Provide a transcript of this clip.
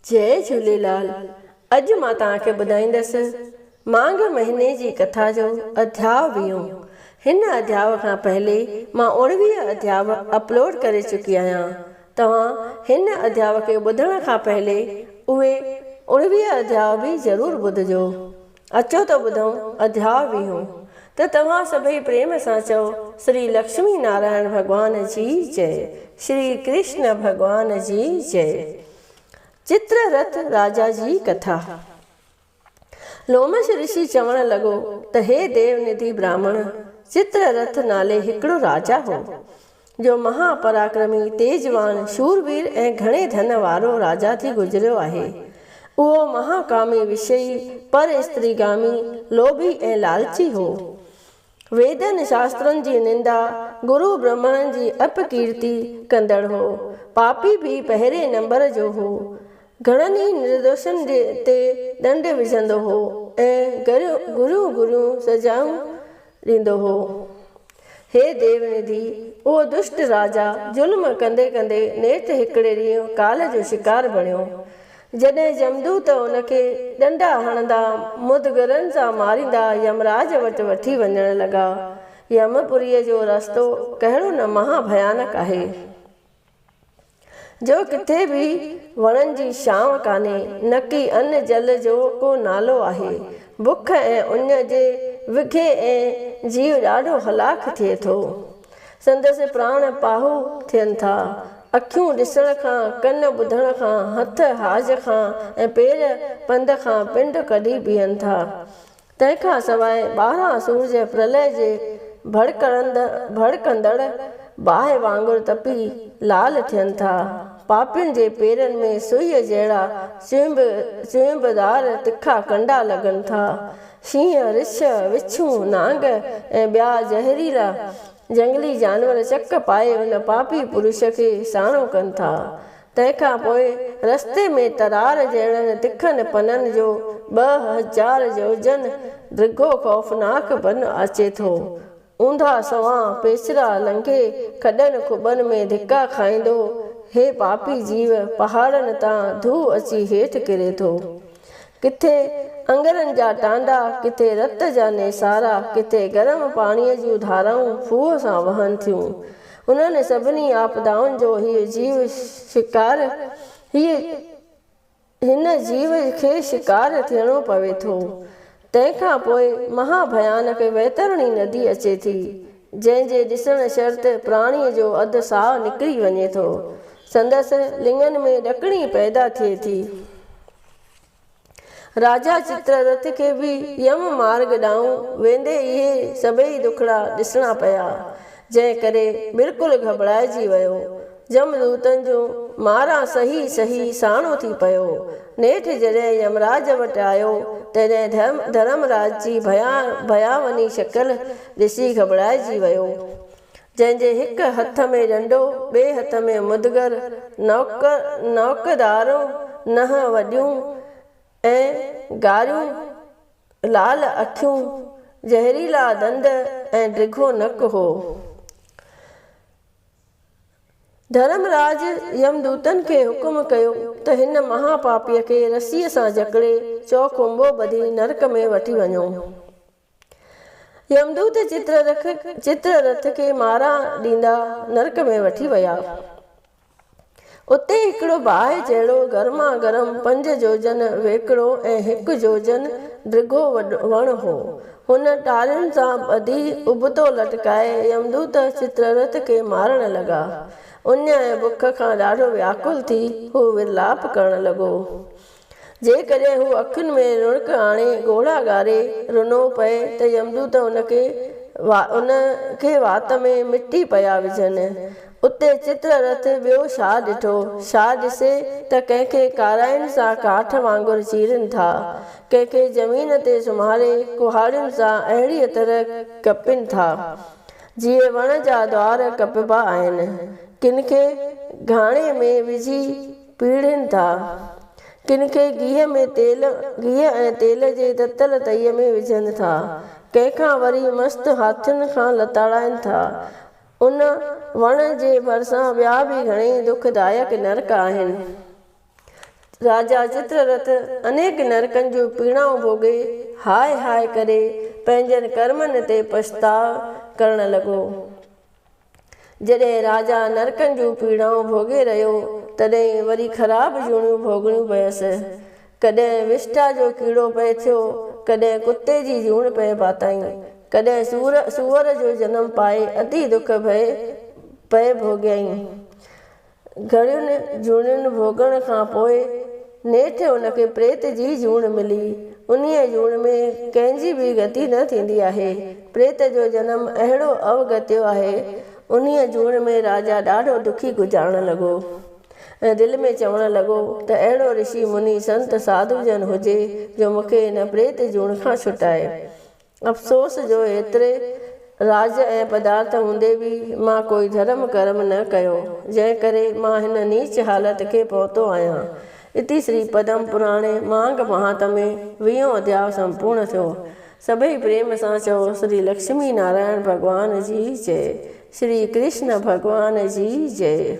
जय झूलेलाल। अॼु मां तव्हांखे ॿुधाईंदसि माघ महीने जी कथा जो अध्याय 20। हिन अध्याय खां पहले मां 19 अध्याय अपलोड करे चुकी आहियां। तव्हां हिन अध्याय खे ॿुधण खां पहले उहे 19 अध्याय बि ज़रूरु ॿुधजो। अचो त ॿुधूं अध्याय 20। त तव्हां सभई प्रेम सां चओ, श्री लक्ष्मी नारायण भगवान जी जय, श्री कृष्ण भगवान जी जय। चित्ररथ राजा जी कथा। लोमश ऋषि चवण लॻो त हे देवनिधि ब्राह्मण, चित्ररथ नाले हिकिड़ो राजा हो जो महापराक्रमी, तेजवान, शूरवीर ऐं घणे धन वारो राजा थी गुज़रियो आहे। उहो महाकामी, विषयी, पर स्त्रीगामी, लोभी ऐं लालची हो। वेदनि शास्त्रनि जी निंदा, गुरु ब्राह्मणनि जी अपकीर्ति कंदड़ हो। पापी बि पहिरें नंबर जो हो। घणनि ई निर्दोषनि ते दंड विझंदो हो ऐं गुरु सजाऊं ॾींदो हो। हे देवनिधि, उहो दुष्ट राजा ज़ुल्म कंदे कंदे नेठि हिकिड़े ॾींहुं काल जो शिकार बणियो। जॾहिं जमदूत उनखे डंडा हणंदा, मुदगरनि सां मारींदा यमराज वटि वठी वञण लॻा। यमपुरीअ जो रस्तो कहिड़ो न महाभयानक आहे, जो किथे बि वणनि जी छांव कान्हे, न की अन्न जल जो को नालो आहे। बुख ऐं उन जे विघे ऐं जीव ॾाढो हलाक थिए थो। संदसि प्राण पाहू थियनि था। अखियूं ॾिसण खां, कन ॿुधण खां, हथ हाज खां ऐं पेर पंध खां पिंड कढी बीहनि था। तंहिंखां सवाइ 12 सूरज प्रलय जे भड़कंदड़ बाहि वांगुरु तपी लाल थियनि था। पापियुनि जे पेरनि में सुईअ जहिड़ा चुंबदार तिखा कंडा लॻनि था। शींहं, रिछ, विछूं, नांग ऐं ॿिया ज़हरीला जंगली जानवर चक पाए उन पापी पुरुष खे साणो कनि था। तंहिंखां पोइ रस्ते में तरार जहिड़नि तिखनि पननि जो 2000 योजन डिघो ख़ौफ़नाक बन अचे थो। ऊंधा सवां पेचरा लंघे खॾनि खुॿनि में धिका खाईंदो हे पापी जीव पहाड़नि तां धू अची हेठि किरे थो। किथे अंगरनि जा टांडा, किथे रत जा नेसारा, किथे गरम पाणीअ जूं धाराऊं फूह सां वहनि थियूं। उन्हनि सभिनी आपदाउनि जो हिन जीव खे शिकार थियणो पवे थो। तंहिंखां पोइ महाभयानक वैतरणी नदी अचे थी, जंहिंजे ॾिसण शर्त प्राणीअ जो अधु साहु निकिरी वञे थो। संदसि लिङनि में ॾकणी पैदा थिए थी। राजा चित्ररथ खे बि यम मार्ग ॾांहुं वेंदे इहे सभई दुखड़ा ॾिसणा पिया, जंहिं करे बिल्कुलु घबराइजी वियो। जमदूतनि जो मारा सही सही साणो थी पियो। नेठि जॾहिं यमराज वटि आयो, तॾहिं धर्मराज जी भयावनी शकल ॾिसी घबराइजी वियो, जंहिंजे हिकु हथ में डंडो, ॿिए हथ में मुदगर, नौकदारों नह वॾियूं ऐं गारियूं, लाल अखियूं, ज़हरीला दंद ऐं डिघो नक हो। धर्मराज यमदूतनि खे हुकुम कयो त हिन महापापीअ खे रसीअ सां जकड़े चौखुंबो ॿधी नरक में वठी वञो। यमदूत चित्ररथ खे मारा ॾींदा नरक में वठी विया। उते हिकिड़ो बाहि जहिड़ो गरमा गरम 5 योजन वेकिड़ो ऐं 1 योजन डिघो वण हो। हुन टारियुनि सां ॿधी उबतो लटकाए यमदूत चित्ररथ खे मारण लॻा। उन ऐं बुख खां ॾाढो व्याकुल थी हू विलाप करण लॻो। जेकॾहिं हू अखियुनि में रुणक आणे ॻोढ़ा ॻारे रुनो पए त यमदूत उनखे वात में मिटी पिया विझनि। उते चित्ररथ ॿियो छा ॾिठो? छा ॾिसे त कंहिंखे काराइनि सां काठ वांगुरु चीरनि था, कंहिंखे ज़मीन ते सुम्हारे कुहाड़ियुनि सां अहिड़ीअ तरह कपनि था जीअं वण जा द्वार कपिबा आहिनि। किनखे घाणे में विझी पीड़नि था, किनखे गिह ऐं तेल जे ततल तईअ में विझनि था, कंहिंखां वरी मस्त हाथियुनि खां लताड़ाइनि था। उन वण जे भरिसां ॿिया बि घणेई दुखदायक नरक आहिनि। राजा चित्ररथ अनेक नरकनि जूं पीड़ाऊं भोगे हाय हाय करे पंहिंजनि कर्मनि ते पछताव करणु लॻो। जॾहिं राजा नरकनि जूं पीड़ाऊं भोगे रहियो तॾहिं वरी ख़राबु जूणियूं भोगणियूं पयसि। कॾहिं विष्टा जो कीड़ो पए थियो, कॾहिं कुते जी जूण पए पाताईं, कॾहिं सूअर जो जनम पाए अति दुख पए भोॻियईं। घणियुनि जूणियुनि भोगण खां पोइ नेठि हुनखे प्रेत जी जूण मिली। उन्हीअ जूण में कंहिंजी बि गति न थींदी आहे। प्रेत जो जनम अहिड़ो अवगत्यो आहे। उन्हीअ जूण में राजा ॾाढो दुखी गुज़ारणु लॻो ऐं दिलि में चवणु लॻो त अहिड़ो ऋषि मुनि संत साधु जन हुजे जो मूंखे हिन प्रेत जूण खां छुटाए। अफ़सोस जो एतिरे राज ऐं पदार्थ हूंदे बि मां कोई धर्म कर्म न कयो, जंहिं करे मां हिन नीच हालत खे पहुतो आहियां। इति श्री पद्म पुराणे मांग महात्म्ये 20 अध्याय संपूर्ण थियो। सभई प्रेम सां चओ श्री लक्ष्मी नारायण भगवान जी जय। श्री कृष्ण भगवान जी जय।